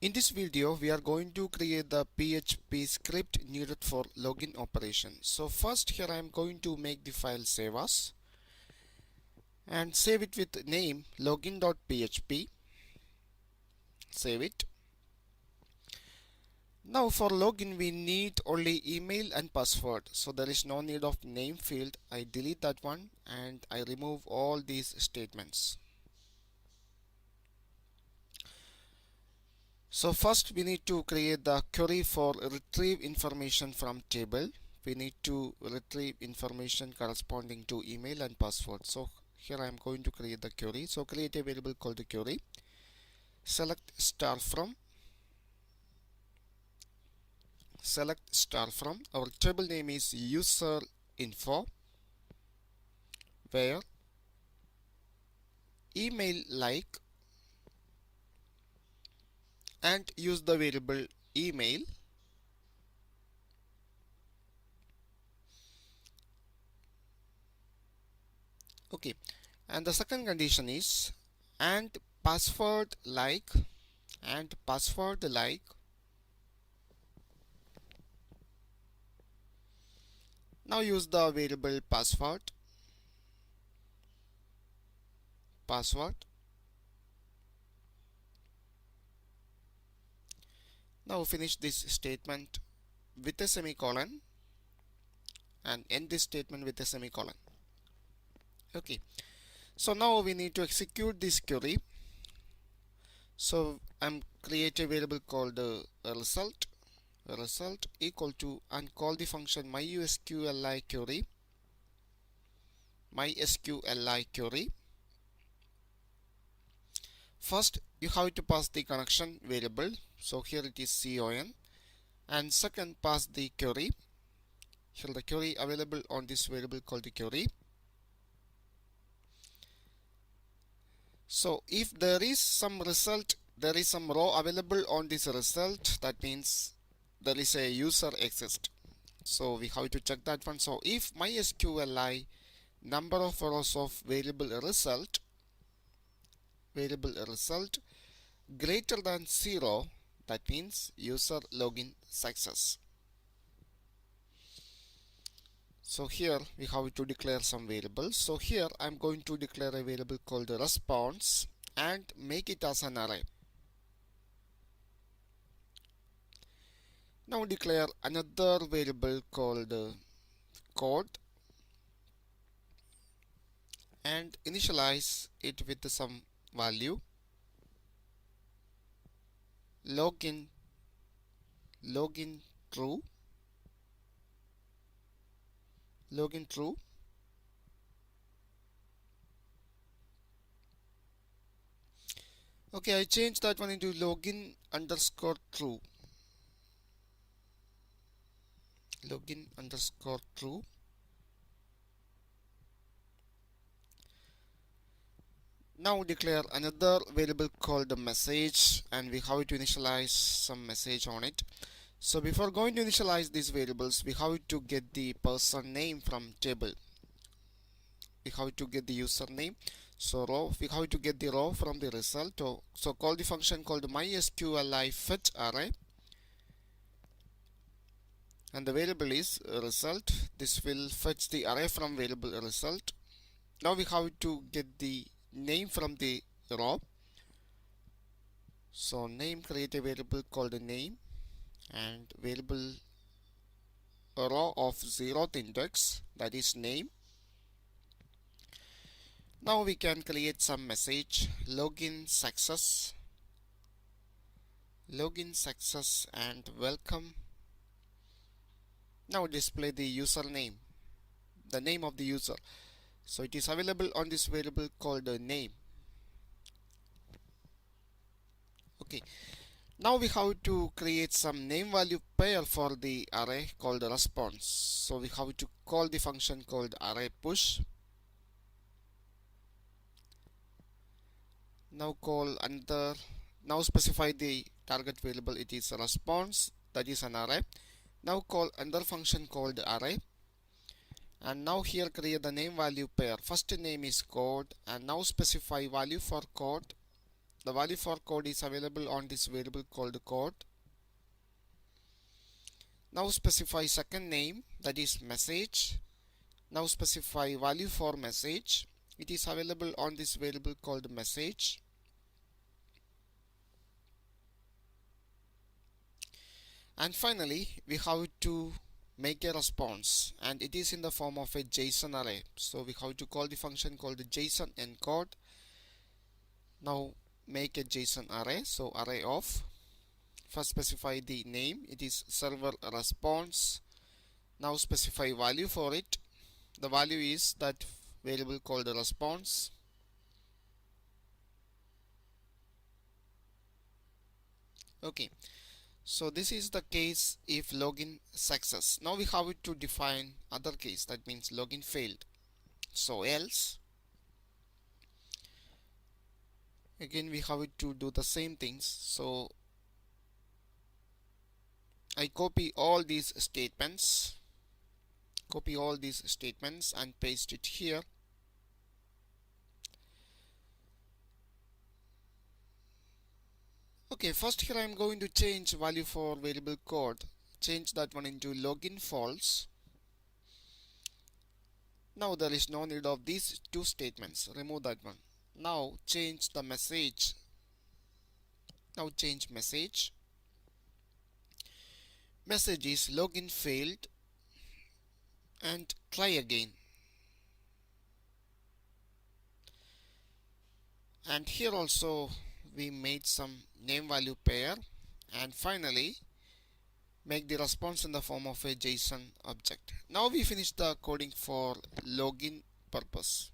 In this video, we are going to create the PHP script needed for login operation. So first here I am going to make the file save as and save it with name login.php. Save it. Now for login we need only email and password. So there is no need of name field. I delete that one and I remove all these statements. So first we need to create the query for retrieve information from table. We need to retrieve information corresponding to email and password. So here I am going to create the query. So create a variable called the query. Select star from. Select star from. Our table name is user info, where email like, and use the variable email. Okay, and the second condition is and password like, and password like. Now use the variable password. Now finish this statement with a semicolon and end this statement with a semicolon. Okay, so now we need to execute this query. So I'm create a variable called result equal to, and call the function MySQL query. First you have to pass the connection variable, so here it is con, and second pass the query. Here the query available on this variable called the query. So if there is some result, there is some row available on this result, that means there is a user exist. So we have to check that one. So if MySQL number of rows of variable result greater than 0, that means user login success. So here we have to declare some variables. So here I'm going to declare a variable called response and make it as an array. Now declare another variable called code and initialize it with some value. Login true. Okay, I changed that one into login underscore true. Now declare another variable called the message, and we have to initialize some message on it. So before going to initialize these variables, we have to get the person name from table. We have to get the username. So row, we have to get the row from the result. So call the function called MySQL fetch array, and the variable is result. This will fetch the array from variable result. Now we have to get the name from the row. So name, create a variable called name and variable row of 0th index, that is name. Now we can create some message, login success and welcome. Now display the username, the name of the user. So it is available on this variable called name. Okay, now we have to create some name value pair for the array called response. So we have to call the function called array push. Now call another, now specify the target variable, it is a response, that is an array. Now call another function called array, and now here create the name value pair. First name is code, and now specify value for code The value for code is available on this variable called code. Now specify second name, that is message. Now specify value for message. It is available on this variable called message. And finally, we have to make a response, and it is in the form of a JSON array. So we have to call the function called JSON encode. Now make a JSON array. So array of, first specify the name, it is server response. Now specify value for it. The value is that variable called response. Okay, so this is the case if login success. Now we have to define other case, that means login failed. So else, again we have to do the same things. So I copy all these statements and paste it here. Okay, first here I am going to change value for variable code, change that one into login false. Now there is no need of these two statements, remove that one. Now change the message. Now change message. Message is login failed, and try again. And here also we made some name value pair, and finally make the response in the form of a JSON object. Now we finish the coding for login purpose.